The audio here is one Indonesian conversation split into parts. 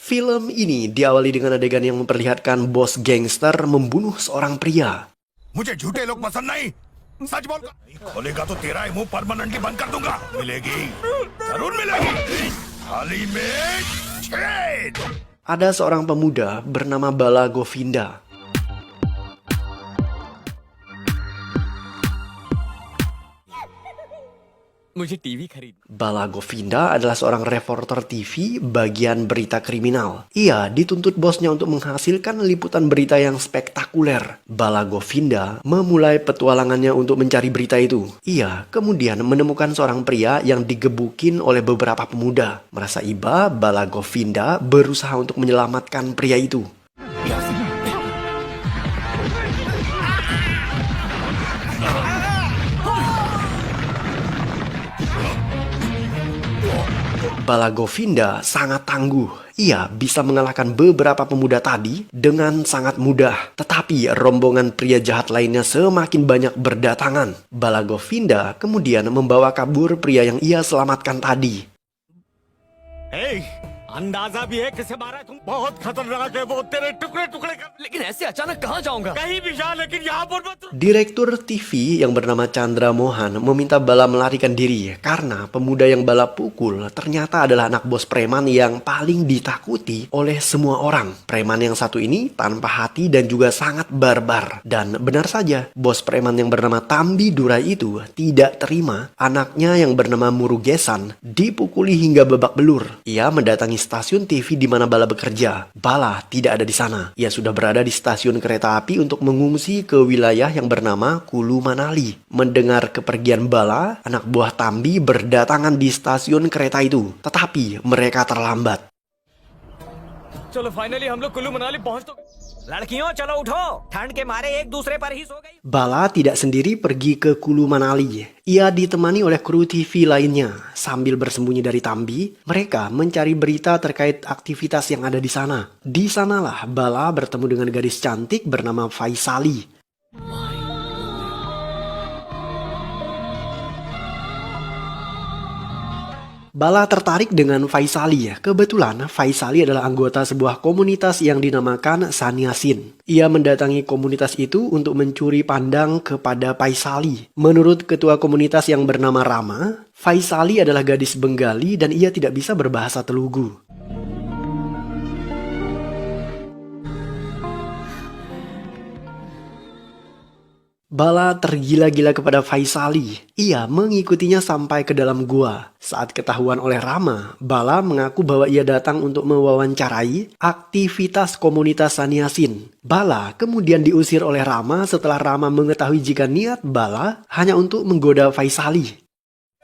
Film ini diawali dengan adegan yang memperlihatkan bos gangster membunuh seorang pria. मुझे झूठे लोग पसंद नहीं सच बोल खोलेगा तो तेरा ही मुंह परमानेंटली बंद कर दूंगा मिलेगी जरूर मिलेगी थाली में छेद Ada seorang pemuda bernama Bala Govinda. मुझे टीवी खरीद Bala Govinda adalah seorang reporter TV bagian berita kriminal. Ia dituntut bosnya untuk menghasilkan liputan berita yang spektakuler. Bala Govinda memulai petualangannya untuk mencari berita itu. Ia kemudian menemukan seorang pria yang digebukin oleh beberapa pemuda. Merasa iba, Bala Govinda berusaha untuk menyelamatkan pria itu. Bala Govinda sangat tangguh. Ia bisa mengalahkan beberapa pemuda tadi dengan sangat mudah. Tetapi rombongan pria jahat lainnya semakin banyak berdatangan. Bala Govinda kemudian membawa kabur pria yang ia selamatkan tadi. अंदाजा भी है किसे मारा है तुम बहुत खतरनाक है वो तेरे टुकड़े टुकड़े कर लेकिन ऐसे अचानक कहाँ जाऊंगा कहीं भी जा लेकिन यहाँ पर मत Direktur TV yang bernama Chandra Mohan meminta Bala melarikan diri karena pemuda yang Bala pukul ternyata adalah anak bos preman yang paling ditakuti oleh semua orang. Preman yang satu ini tanpa hati dan juga sangat barbar. Dan benar saja, bos preman yang bernama Tambi Durai itu tidak terima anaknya yang bernama Murugesan dipukuli hingga babak belur. Ia mendatangi stasiun TV di mana Bala bekerja. Bala tidak ada di sana. Ia sudah berada di stasiun kereta api untuk mengungsi ke wilayah yang bernama Kulu Manali. Mendengar kepergian Bala, anak buah Tambi berdatangan di stasiun kereta itu. Tetapi mereka terlambat. चलो फाइनली हम लोग कुल्लू मनाली पहुंच तो लड़कियों चलो उठो ठंड के मारे एक दूसरे पर ही सो गई Bala tidak sendiri pergi ke Kulu Manali. Ia ditemani oleh kru TV lainnya. Sambil bersembunyi dari Tambi, mereka mencari berita terkait aktivitas yang ada di sana. Di sanalah Bala bertemu dengan gadis cantik bernama Faisali. Bala tertarik dengan Faisali. Kebetulan Faisali adalah anggota sebuah komunitas yang dinamakan Sanyasin. Ia mendatangi komunitas itu untuk mencuri pandang kepada Faisali. Menurut ketua komunitas yang bernama Rama, Faisali adalah gadis Bengali dan ia tidak bisa berbahasa Telugu. Bala tergila-gila kepada Faisali. Ia mengikutinya sampai ke dalam gua. Saat ketahuan oleh Rama, Bala mengaku bahwa ia datang untuk mewawancarai aktivitas komunitas Sanyasin. Bala kemudian diusir oleh Rama setelah Rama mengetahui jika niat Bala hanya untuk menggoda Faisali.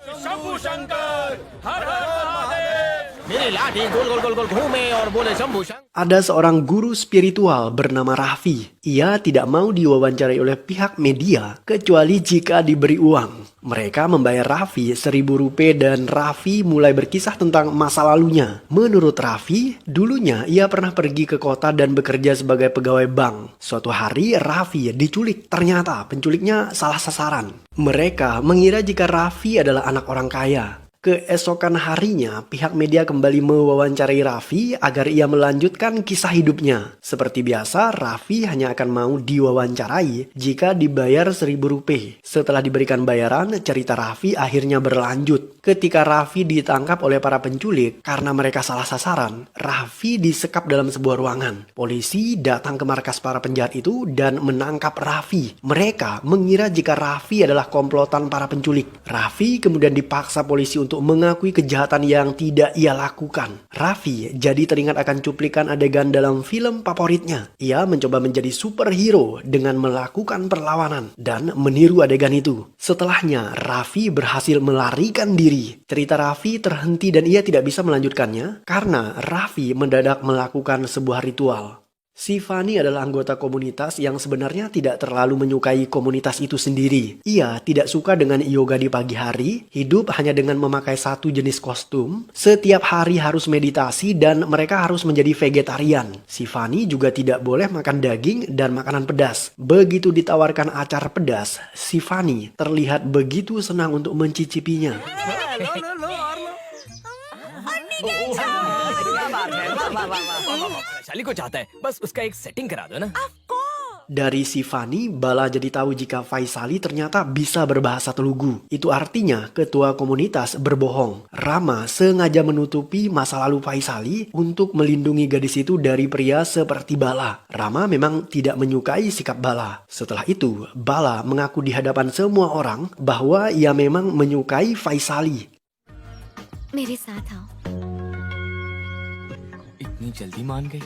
Shambhu शंकर हर हर महादेव मेरी लाठी गोल गोल गोल गोल घूमे और बोले शंभू Shankar Ada seorang guru spiritual bernama Raffi. Ia tidak mau diwawancarai oleh pihak media kecuali jika diberi uang. Mereka membayar Raffi 1.000 rupiah dan Raffi mulai berkisah tentang masa lalunya. Menurut Raffi, dulunya ia pernah pergi ke kota dan bekerja sebagai pegawai bank. Suatu hari Raffi diculik. Ternyata penculiknya salah sasaran. Mereka mengira jika Raffi adalah anak orang kaya. Keesokan harinya, pihak media kembali mewawancarai Raffi agar ia melanjutkan kisah hidupnya. Seperti biasa, Raffi hanya akan mau diwawancarai jika dibayar 1.000 rupiah. Setelah diberikan bayaran, cerita Raffi akhirnya berlanjut. Ketika Raffi ditangkap oleh para penculik karena mereka salah sasaran, Raffi disekap dalam sebuah ruangan. Polisi datang ke markas para penjahat itu dan menangkap Raffi. Mereka mengira jika Raffi adalah komplotan para penculik. Raffi kemudian dipaksa polisi untuk mengakui kejahatan yang tidak ia lakukan. Raffi jadi teringat akan cuplikan adegan dalam film favoritnya. Ia mencoba menjadi superhero dengan melakukan perlawanan dan meniru adegan itu. Setelahnya, Raffi berhasil melarikan diri. Cerita Raffi terhenti dan ia tidak bisa melanjutkannya karena Raffi mendadak melakukan sebuah ritual. Si Fani adalah anggota komunitas yang sebenarnya tidak terlalu menyukai komunitas itu sendiri. Ia tidak suka dengan yoga di pagi hari, hidup hanya dengan memakai satu jenis kostum, setiap hari harus meditasi dan mereka harus menjadi vegetarian. Si Fani juga tidak boleh makan daging dan makanan pedas. Begitu ditawarkan acar pedas, si Fani terlihat begitu senang untuk mencicipinya. Vaishali को चाहता है बस उसका एक सेटिंग करा दो ना Dari si Fani, Bala jadi tahu jika Faisali ternyata bisa berbahasa Telugu. Itu artinya ketua komunitas berbohong. Rama sengaja menutupi masa lalu Faisali untuk melindungi gadis itu dari pria seperti Bala. Rama memang tidak menyukai sikap Bala. Setelah itu, Bala mengaku di hadapan semua orang bahwa ia memang menyukai Faisali. मेरे साथ आओ। इतनी जल्दी मान गई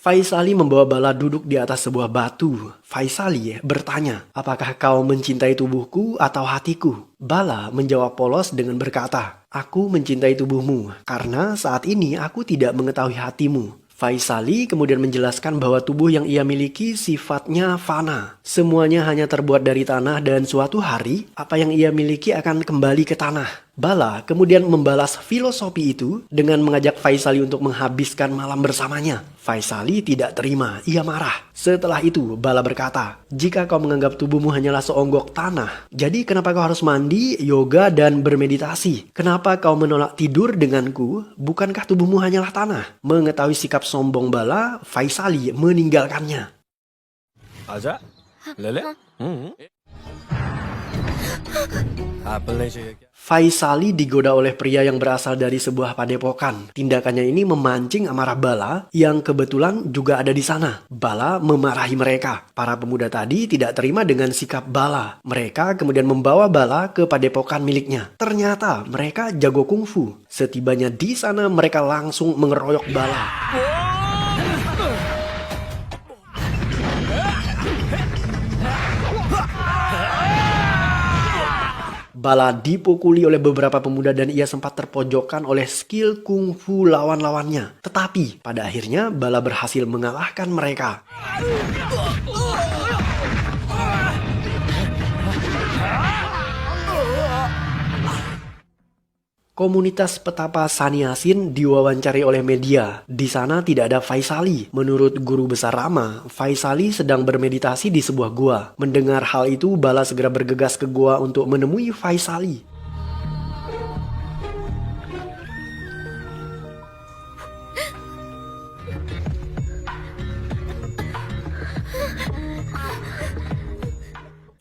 Faisali membawa Bala duduk di atas sebuah batu. Faisali bertanya, apakah kau mencintai tubuhku atau hatiku? Bala menjawab polos dengan berkata, aku mencintai tubuhmu karena saat ini aku tidak mengetahui hatimu. Faisali kemudian menjelaskan bahwa tubuh yang ia miliki sifatnya fana. Semuanya hanya terbuat dari tanah dan suatu hari apa yang ia miliki akan kembali ke tanah. Bala kemudian membalas filosofi itu dengan mengajak Faisali untuk menghabiskan malam bersamanya. Faisali tidak terima, ia marah. Setelah itu Bala berkata, jika kau menganggap tubuhmu hanyalah seonggok tanah, jadi kenapa kau harus mandi, yoga, dan bermeditasi? Kenapa kau menolak tidur denganku? Bukankah tubuhmu hanyalah tanah? Mengetahui sikap sombong Bala, Faisali meninggalkannya. आजा ले ले एप्पल नहीं चाहिए क्या Faisali digoda oleh pria yang berasal dari sebuah padepokan. Tindakannya ini memancing amarah Bala yang kebetulan juga ada di sana. Bala memarahi mereka. Para pemuda tadi tidak terima dengan sikap Bala. Mereka kemudian membawa Bala ke padepokan miliknya. Ternyata mereka jago kungfu. Setibanya di sana mereka langsung mengeroyok Bala. Bala dipukuli oleh beberapa pemuda dan ia sempat terpojokkan oleh skill kungfu lawan-lawannya. Tetapi pada akhirnya Bala berhasil mengalahkan mereka. Komunitas petapa Sannyasin diwawancari oleh media. Di sana tidak ada Faisali. Menurut guru besar Rama, Faisali sedang bermeditasi di sebuah gua. Mendengar hal itu, Bala segera bergegas ke gua untuk menemui Faisali.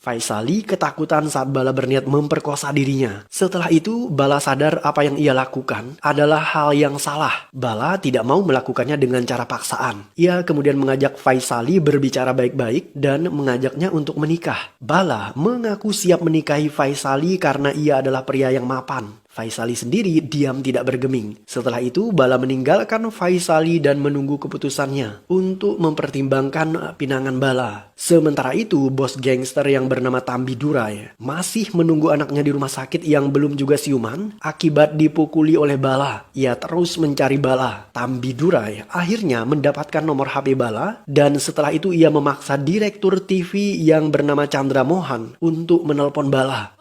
Faisali ketakutan saat Bala berniat memperkosa dirinya. Setelah itu, Bala sadar apa yang ia lakukan adalah hal yang salah. Bala tidak mau melakukannya dengan cara paksaan. Ia kemudian mengajak Faisali berbicara baik-baik dan mengajaknya untuk menikah. Bala mengaku siap menikahi Faisali karena ia adalah pria yang mapan. Faisali sendiri diam tidak bergeming. Setelah itu, Bala meninggalkan Faisali dan menunggu keputusannya untuk mempertimbangkan pinangan Bala. Sementara itu, bos gangster yang bernama Tambi Durai masih menunggu anaknya di rumah sakit yang belum juga siuman akibat dipukuli oleh Bala. Ia terus mencari Bala. Tambi Durai akhirnya mendapatkan nomor HP Bala dan setelah itu ia memaksa direktur TV yang bernama Chandra Mohan untuk menelpon Bala.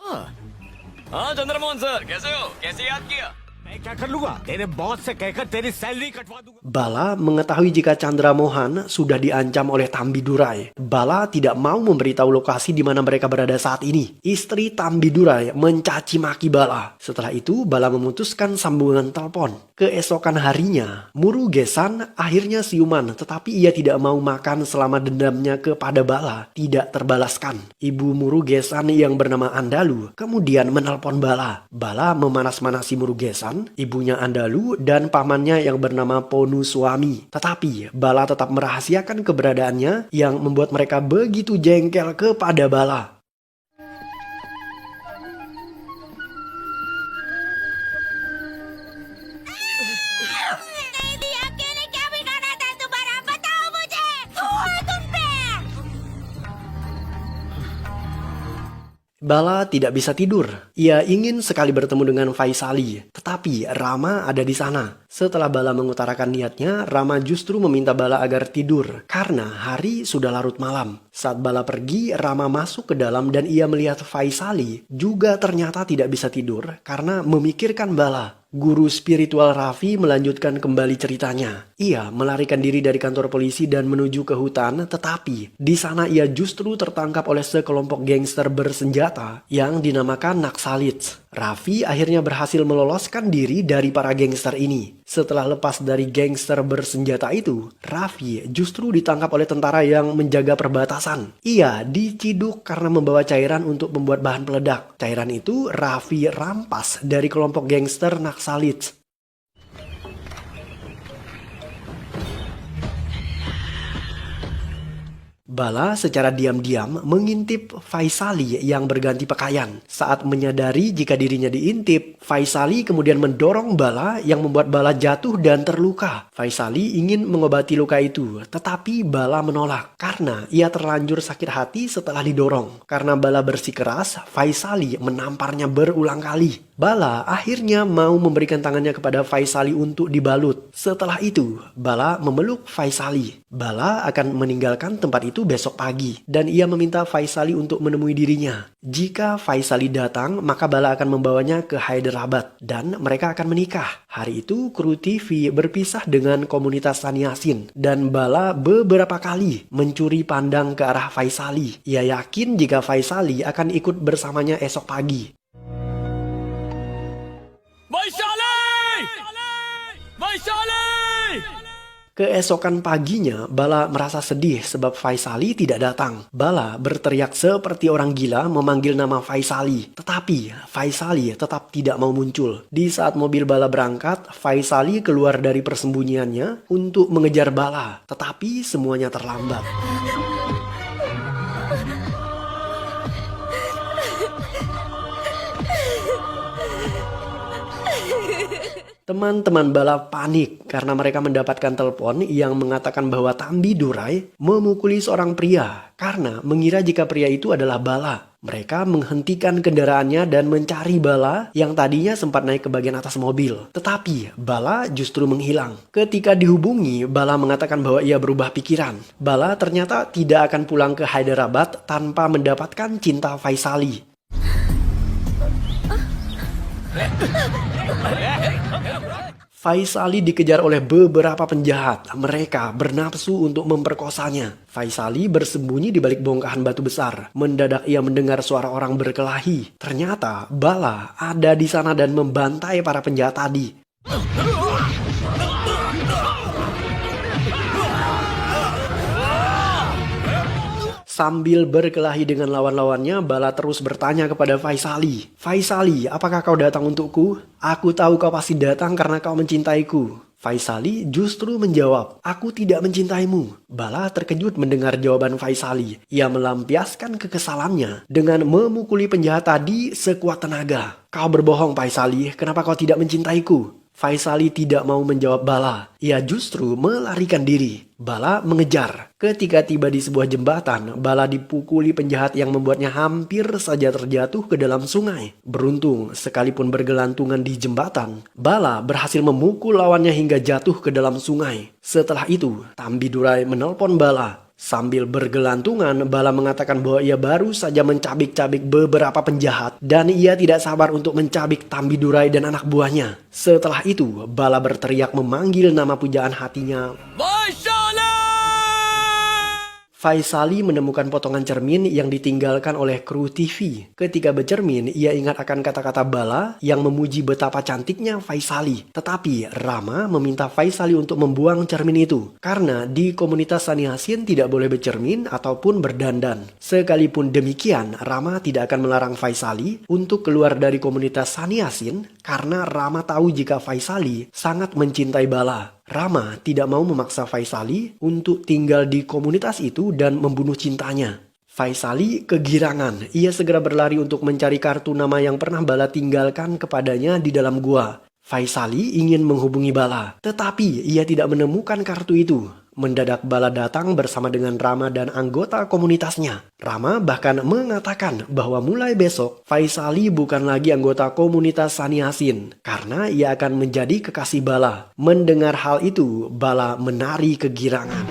हाँ चंद्रमोहन सर कैसे हो कैसे याद किया मैं क्या कर लूंगा तेरे बॉस से कहकर तेरी सैलरी कटवा दूंगा Bala mengetahui jika Chandra Mohan sudah diancam oleh Tambi Durai. Bala tidak mau memberitahu lokasi di mana mereka berada saat ini. Istri Tambi Durai mencaci maki Bala. Setelah itu, Bala memutuskan sambungan telepon. Keesokan harinya, Murugesan akhirnya siuman, tetapi ia tidak mau makan selama dendamnya kepada Bala tidak terbalaskan. Ibu Murugesan yang bernama Andalu kemudian menelpon Bala. Bala memanas-manasi Murugesan, ibunya Andalu, dan pamannya yang bernama Ponu Suami. Tetapi Bala tetap merahasiakan keberadaannya yang membuat mereka begitu jengkel kepada Bala. दीदी अकेले क्या बिगाड़ा था तुम्हारा बताओ मुझे हुआ तुम पे Bala tidak bisa tidur. Ia ingin sekali bertemu dengan Faisali, tetapi Rama ada di sana. Setelah Bala mengutarakan niatnya, Rama justru meminta Bala agar tidur karena hari sudah larut malam. Saat Bala pergi, Rama masuk ke dalam dan ia melihat Faisali juga ternyata tidak bisa tidur karena memikirkan Bala. Guru spiritual Raffi melanjutkan kembali ceritanya. Ia melarikan diri dari kantor polisi dan menuju ke hutan, tetapi di sana ia justru tertangkap oleh sekelompok gangster bersenjata yang dinamakan Naksalits. Raffi akhirnya berhasil meloloskan diri dari para gangster ini. Setelah lepas dari gangster bersenjata itu, Raffi justru ditangkap oleh tentara yang menjaga perbatasan. Ia diciduk karena membawa cairan untuk membuat bahan peledak. Cairan itu Raffi rampas dari kelompok gangster Naksalit. Bala secara diam-diam mengintip Faisali yang berganti pakaian. Saat menyadari jika dirinya diintip, Faisali kemudian mendorong Bala yang membuat Bala jatuh dan terluka. Faisali ingin mengobati luka itu, tetapi Bala menolak karena ia terlanjur sakit hati setelah didorong. Karena Bala bersikeras, Faisali menamparnya berulang kali. Bala akhirnya mau memberikan tangannya kepada Faisali untuk dibalut. Setelah itu, Bala memeluk Faisali. Bala akan meninggalkan tempat itu besok pagi dan ia meminta Faisali untuk menemui dirinya. Jika Faisali datang, maka Bala akan membawanya ke Hyderabad dan mereka akan menikah. Hari itu, kru TV berpisah dengan komunitas Sannyasin dan Bala beberapa kali mencuri pandang ke arah Faisali. Ia yakin jika Faisali akan ikut bersamanya esok pagi. Keesokan paginya, Bala merasa sedih sebab Faisali tidak datang. Bala berteriak seperti orang gila memanggil nama Faisali. Tetapi Faisali tetap tidak mau muncul. Di saat mobil Bala berangkat, Faisali keluar dari persembunyiannya untuk mengejar Bala. Tetapi semuanya terlambat. Teman-teman Bala panik karena mereka mendapatkan telepon yang mengatakan bahwa Tambi Durai memukuli seorang pria karena mengira jika pria itu adalah Bala. Mereka menghentikan kendaraannya dan mencari Bala yang tadinya sempat naik ke bagian atas mobil. Tetapi Bala justru menghilang. Ketika dihubungi, Bala mengatakan bahwa ia berubah pikiran. Bala ternyata tidak akan pulang ke Hyderabad tanpa mendapatkan cinta Faisali. Faisali dikejar oleh beberapa penjahat. Mereka bernafsu untuk memperkosanya. Faisali bersembunyi di balik bongkahan batu besar. Mendadak ia mendengar suara orang berkelahi. Ternyata Bala ada di sana dan membantai para penjahat tadi. Sambil berkelahi dengan lawan-lawannya, Bala terus bertanya kepada Faisali. Faisali, apakah kau datang untukku? Aku tahu kau pasti datang karena kau mencintaiku. Faisali justru menjawab, aku tidak mencintaimu. Bala terkejut mendengar jawaban Faisali. Ia melampiaskan kekesalannya dengan memukuli penjahat tadi sekuat tenaga. Kau berbohong Faisali, kenapa kau tidak mencintaiku? Faisali tidak mau menjawab Bala. Ia justru melarikan diri. Bala mengejar. Ketika tiba di sebuah jembatan, Bala dipukuli penjahat yang membuatnya hampir saja terjatuh ke dalam sungai. Beruntung, sekalipun bergelantungan di jembatan, Bala berhasil memukul lawannya hingga jatuh ke dalam sungai. Setelah itu, Tambi Durai menelpon Bala. Sambil bergelantungan, Bala mengatakan bahwa ia baru saja mencabik-cabik beberapa penjahat dan ia tidak sabar untuk mencabik Tambi Durai dan anak buahnya. Setelah itu, Bala berteriak memanggil nama pujaan hatinya. Faisali menemukan potongan cermin yang ditinggalkan oleh kru TV. Ketika bercermin, ia ingat akan kata-kata Bala yang memuji betapa cantiknya Faisali. Tetapi Rama meminta Faisali untuk membuang cermin itu. Karena di komunitas Sannyasin tidak boleh bercermin ataupun berdandan. Sekalipun demikian, Rama tidak akan melarang Faisali untuk keluar dari komunitas Sannyasin karena Rama tahu jika Faisali sangat mencintai Bala. Rama tidak mau memaksa Faisali untuk tinggal di komunitas itu dan membunuh cintanya. Faisali kegirangan. Ia segera berlari untuk mencari kartu nama yang pernah Bala tinggalkan kepadanya di dalam gua. Faisali ingin menghubungi Bala, tetapi ia tidak menemukan kartu itu. Mendadak Bala datang bersama dengan Rama dan anggota komunitasnya. Rama bahkan mengatakan bahwa mulai besok Faisali bukan lagi anggota komunitas Sannyasin karena ia akan menjadi kekasih Bala. Mendengar hal itu, Bala menari kegirangan.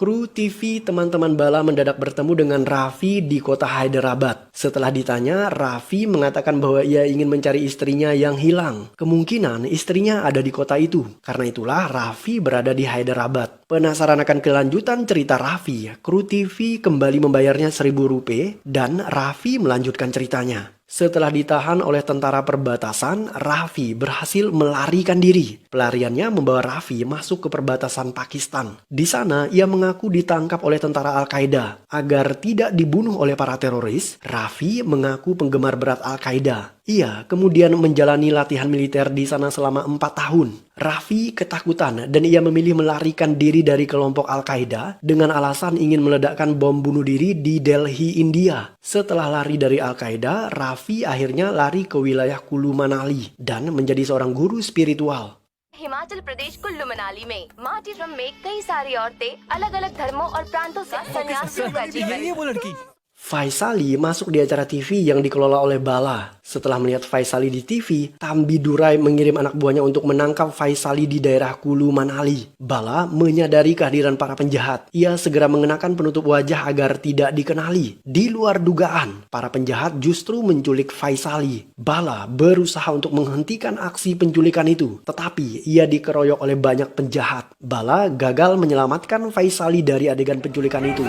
Kru TV teman-teman Bala mendadak bertemu dengan Raffi di kota Hyderabad. Setelah ditanya, Raffi mengatakan bahwa ia ingin mencari istrinya yang hilang. Kemungkinan istrinya ada di kota itu. Karena itulah Raffi berada di Hyderabad. Penasaran akan kelanjutan cerita Raffi, kru TV kembali membayarnya 1.000 rupiah dan Raffi melanjutkan ceritanya. Setelah ditahan oleh tentara perbatasan, Raffi berhasil melarikan diri. Pelariannya membawa Raffi masuk ke perbatasan Pakistan. Di sana, ia mengaku ditangkap oleh tentara Al-Qaeda. Agar tidak dibunuh oleh para teroris, Raffi mengaku penggemar berat Al-Qaeda. Ia kemudian menjalani latihan militer di sana selama 4 tahun. Raffi ketakutan dan ia memilih melarikan diri dari kelompok Al-Qaeda dengan alasan ingin meledakkan bom bunuh diri di Delhi, India. Setelah lari dari Al-Qaeda, Raffi akhirnya lari ke wilayah Kulu Manali dan menjadi seorang guru spiritual. Himachal प्रदेश कुल्लू मनाली में माटी ड्रम में कई सारी औरतें अलग अलग धर्मों और प्रांतों से सन्यासियों का जीवन Faisali masuk di acara TV yang dikelola oleh Bala. Setelah melihat Faisali di TV, Tambi Durai mengirim anak buahnya untuk menangkap Faisali di daerah Kulu Manali. Bala menyadari kehadiran para penjahat. Ia segera mengenakan penutup wajah agar tidak dikenali. Di luar dugaan, para penjahat justru menculik Faisali. Bala berusaha untuk menghentikan aksi penculikan itu, tetapi ia dikeroyok oleh banyak penjahat. Bala gagal menyelamatkan Faisali dari adegan penculikan itu.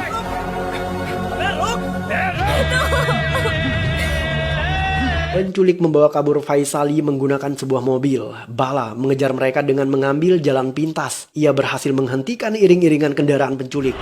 Penculik membawa kabur Faisali menggunakan sebuah mobil. Bala mengejar mereka dengan mengambil jalan pintas. Ia berhasil menghentikan iring-iringan kendaraan penculik.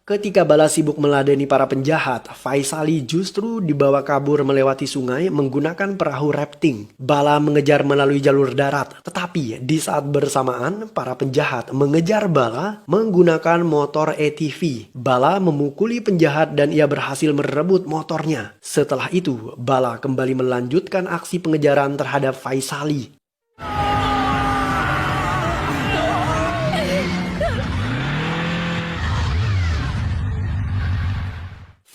Ketika Bala sibuk meladeni para penjahat, Faisali justru dibawa kabur melewati sungai menggunakan perahu rafting. Bala mengejar melalui jalur darat, tetapi di saat bersamaan para penjahat mengejar Bala menggunakan motor ATV. Bala memukuli penjahat dan ia berhasil merebut motornya. Setelah itu, Bala kembali melanjutkan aksi pengejaran terhadap Faisali.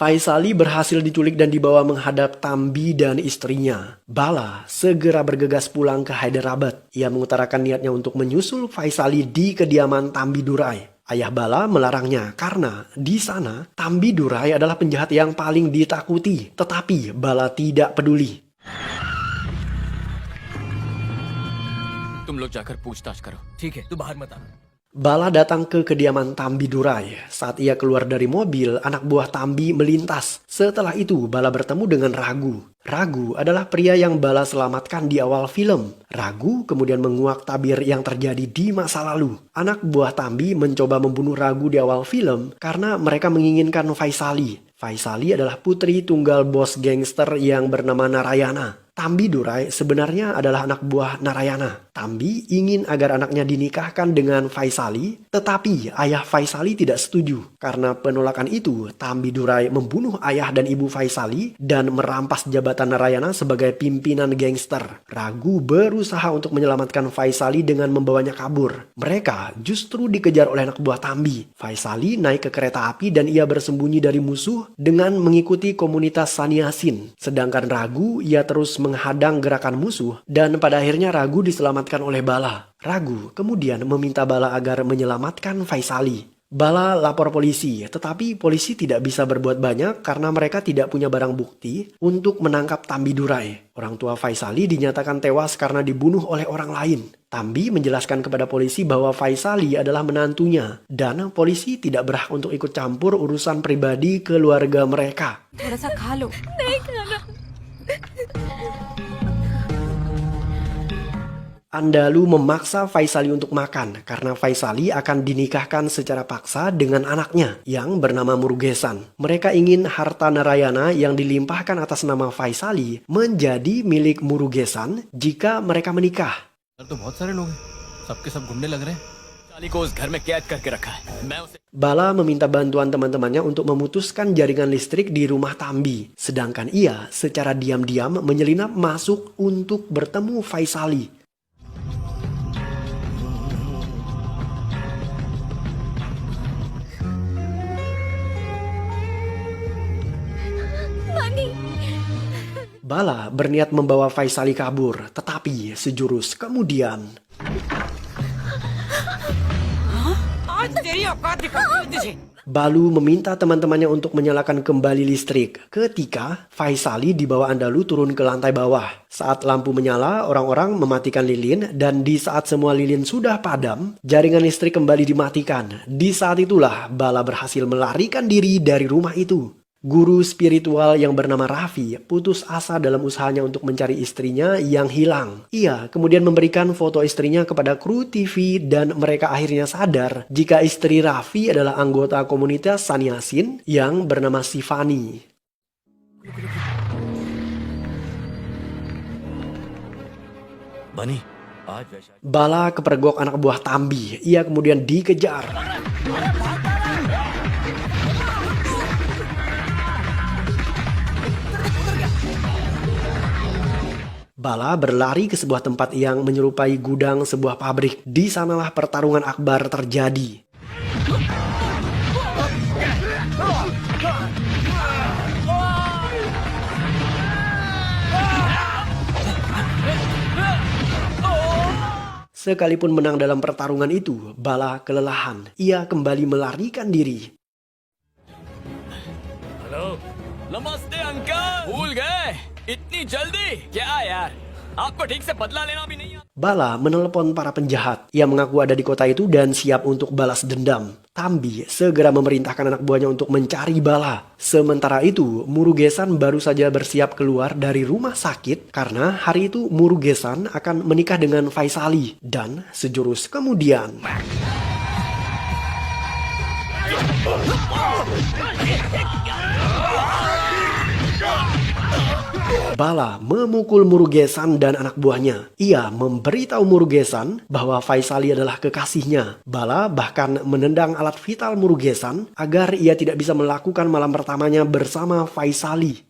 Faisali berhasil diculik dan dibawa menghadap Tambi dan istrinya. Bala segera bergegas pulang ke Hyderabad. Ia mengutarakan niatnya untuk menyusul Faisali di kediaman Tambi Durai. Ayah Bala melarangnya karena di sana Tambi Durai adalah penjahat yang paling ditakuti. Tetapi Bala tidak peduli. तुम लोग जाकर पूछताछ करो ठीक है तू बाहर मत आ Bala datang ke kediaman Tambi Durai. Saat ia keluar dari mobil, anak buah Tambi melintas. Setelah itu, Bala bertemu dengan Ragu. Ragu adalah pria yang Bala selamatkan di awal film. Ragu kemudian menguak tabir yang terjadi di masa lalu. Anak buah Tambi mencoba membunuh Ragu di awal film karena mereka menginginkan Faisali. Faisali adalah putri tunggal bos gangster yang bernama Narayana. Tambi Durai sebenarnya adalah anak buah Narayana. Tambi ingin agar anaknya dinikahkan dengan Faisali, tetapi ayah Faisali tidak setuju. Karena penolakan itu, Tambi Durai membunuh ayah dan ibu Faisali dan merampas jabatan Narayana sebagai pimpinan gangster. Ragu berusaha untuk menyelamatkan Faisali dengan membawanya kabur. Mereka justru dikejar oleh anak buah Tambi. Faisali naik ke kereta api dan ia bersembunyi dari musuh dengan mengikuti komunitas Sanyasin. Sedangkan Ragu, ia terus menghadang gerakan musuh dan pada akhirnya Ragu diselamatkan oleh Bala. Ragu kemudian meminta Bala agar menyelamatkan Faisali. Bala lapor polisi, tetapi polisi tidak bisa berbuat banyak karena mereka tidak punya barang bukti untuk menangkap Tambi Durai. Orang tua Faisali dinyatakan tewas karena dibunuh oleh orang lain. Tambi menjelaskan kepada polisi bahwa Faisali adalah menantunya dan polisi tidak berhak untuk ikut campur urusan pribadi keluarga mereka. Andalu memaksa Faisali untuk makan karena Faisali akan dinikahkan secara paksa dengan anaknya yang bernama Murugesan. Mereka ingin harta Narayana yang dilimpahkan atas nama Faisali menjadi milik Murugesan jika mereka menikah. तो बहुत सारे लोग हैं सबके सब गुंडे लग रहे हैं साली को उस घर में कैद करके रखा है मैं उसे Bala meminta bantuan teman-temannya untuk memutuskan jaringan listrik di rumah Tambi. Sedangkan ia secara diam-diam menyelinap masuk untuk bertemu Faisali. Bala berniat membawa Faisali kabur, tetapi sejurus kemudian Balu meminta teman-temannya untuk menyalakan kembali listrik ketika Faisali dibawa Andalu turun ke lantai bawah. Saat lampu menyala, orang-orang mematikan lilin dan di saat semua lilin sudah padam, jaringan listrik kembali dimatikan. Di saat itulah Bala berhasil melarikan diri dari rumah itu. Guru spiritual yang bernama Raffi putus asa dalam usahanya untuk mencari istrinya yang hilang. Ia kemudian memberikan foto istrinya kepada kru TV dan mereka akhirnya sadar jika istri Raffi adalah anggota komunitas Sanyasin yang bernama Sifani. बनी आज Vaishali Bala kepergok anak buah Tambi. Ia kemudian dikejar. Bala berlari ke sebuah tempat yang menyerupai gudang sebuah pabrik. Di sanalah pertarungan akbar terjadi. Sekalipun menang dalam pertarungan itu, Bala kelelahan. Ia kembali melarikan diri. Hello नमस्ते अंकल भूल गए इतनी जल्दी क्या यार आपको ठीक से बदला लेना भी नहीं आता Bala menelepon para penjahat. Ia mengaku ada di kota itu dan siap untuk balas dendam. Tambi segera memerintahkan anak buahnya untuk mencari Bala. Sementara itu, Murugesan baru saja bersiap keluar dari rumah sakit karena hari itu Murugesan akan menikah dengan Faisali. Dan sejurus kemudian, Bala memukul Murugesan dan anak buahnya. Ia memberitahu Murugesan bahwa Faisali adalah kekasihnya. Bala bahkan menendang alat vital Murugesan agar ia tidak bisa melakukan malam pertamanya bersama Faisali.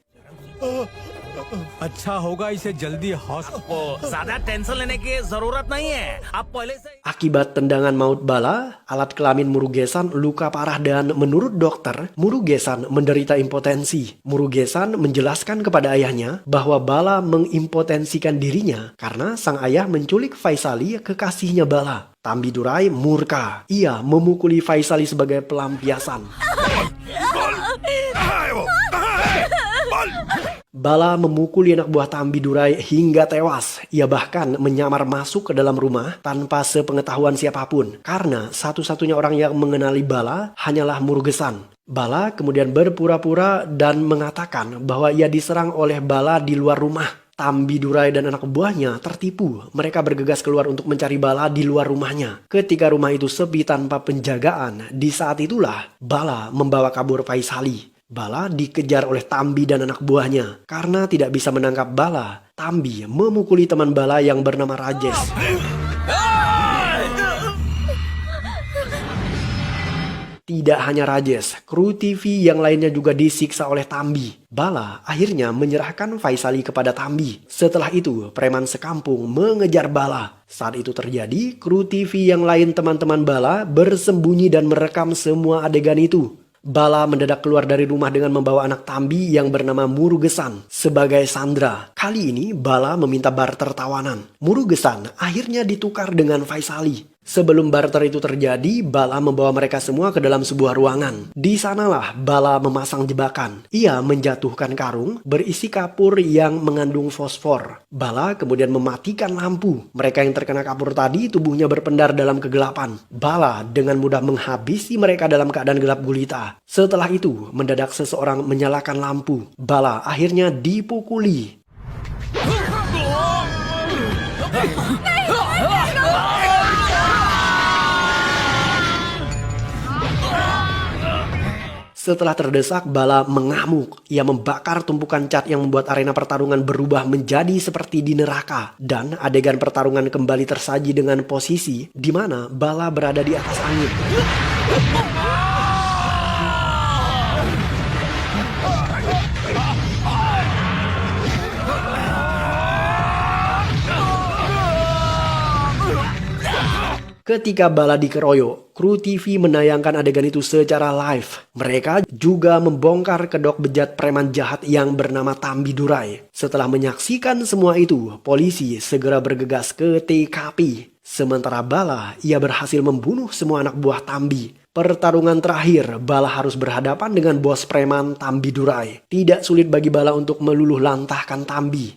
अच्छा होगा इसे जल्दी हॉस्पिटल ज्यादा टेंशन लेने की जरूरत नहीं है आप पहले से Akibat tendangan maut Bala, alat kelamin Murugesan luka parah dan menurut dokter, Murugesan menderita impotensi. Murugesan menjelaskan kepada ayahnya bahwa Bala mengimpotensikan dirinya karena sang ayah menculik Faisali, kekasihnya Bala. Tambi Durai murka. Ia memukuli Faisali sebagai pelampiasan. कहाँ है वो कहाँ है बोल Bala memukuli anak buah Tambi Durai hingga tewas. Ia bahkan menyamar masuk ke dalam rumah tanpa sepengetahuan siapapun. Karena satu-satunya orang yang mengenali Bala hanyalah Murugesan. Bala kemudian berpura-pura dan mengatakan bahwa ia diserang oleh Bala di luar rumah. Tambi Durai dan anak buahnya tertipu. Mereka bergegas keluar untuk mencari Bala di luar rumahnya. Ketika rumah itu sepi tanpa penjagaan, di saat itulah Bala membawa kabur Faisali. Bala dikejar oleh Tambi dan anak buahnya. Karena tidak bisa menangkap Bala, Tambi memukuli teman Bala yang bernama Rajesh. Tidak hanya Rajesh, kru TV yang lainnya juga disiksa oleh Tambi. Bala akhirnya menyerahkan Faisali kepada Tambi. Setelah itu, preman sekampung mengejar Bala. Saat itu terjadi, kru TV yang lain teman-teman Bala bersembunyi dan merekam semua adegan itu. Bala mendadak keluar dari rumah dengan membawa anak Tambi yang bernama Murugesan sebagai sandera. Kali ini Bala meminta barter tawanan. Murugesan akhirnya ditukar dengan Faisali. Sebelum barter itu terjadi, Bala membawa mereka semua ke dalam sebuah ruangan. Di sanalah Bala memasang jebakan. Ia menjatuhkan karung berisi kapur yang mengandung fosfor. Bala kemudian mematikan lampu. Mereka yang terkena kapur tadi tubuhnya berpendar dalam kegelapan. Bala dengan mudah menghabisi mereka dalam keadaan gelap gulita. Setelah itu, mendadak seseorang menyalakan lampu. Bala akhirnya dipukuli. Setelah terdesak, Bala mengamuk. Ia membakar tumpukan cat yang membuat arena pertarungan berubah menjadi seperti di neraka. Dan adegan pertarungan kembali tersaji dengan posisi di mana Bala berada di atas angin. Ketika Bala dikeroyok, kru TV menayangkan adegan itu secara live. Mereka juga membongkar kedok bejat preman jahat yang bernama Tambi Durai. Setelah menyaksikan semua itu, polisi segera bergegas ke TKP. Sementara Bala, ia berhasil membunuh semua anak buah Tambi. Pertarungan terakhir, Bala harus berhadapan dengan bos preman Tambi Durai. Tidak sulit bagi Bala untuk meluluh lantahkan Tambi.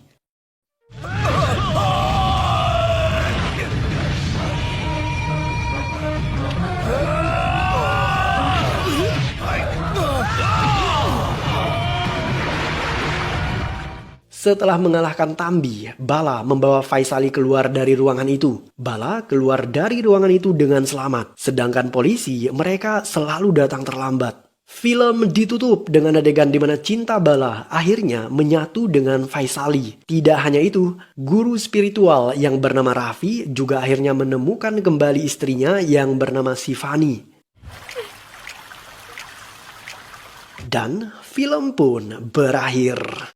Setelah mengalahkan Tambi, Bala membawa Faisali keluar dari ruangan itu. Bala keluar dari ruangan itu dengan selamat. Sedangkan polisi, mereka selalu datang terlambat. Film ditutup dengan adegan di mana cinta Bala akhirnya menyatu dengan Faisali. Tidak hanya itu, guru spiritual yang bernama Raffi juga akhirnya menemukan kembali istrinya yang bernama Sifani. Dan film pun berakhir.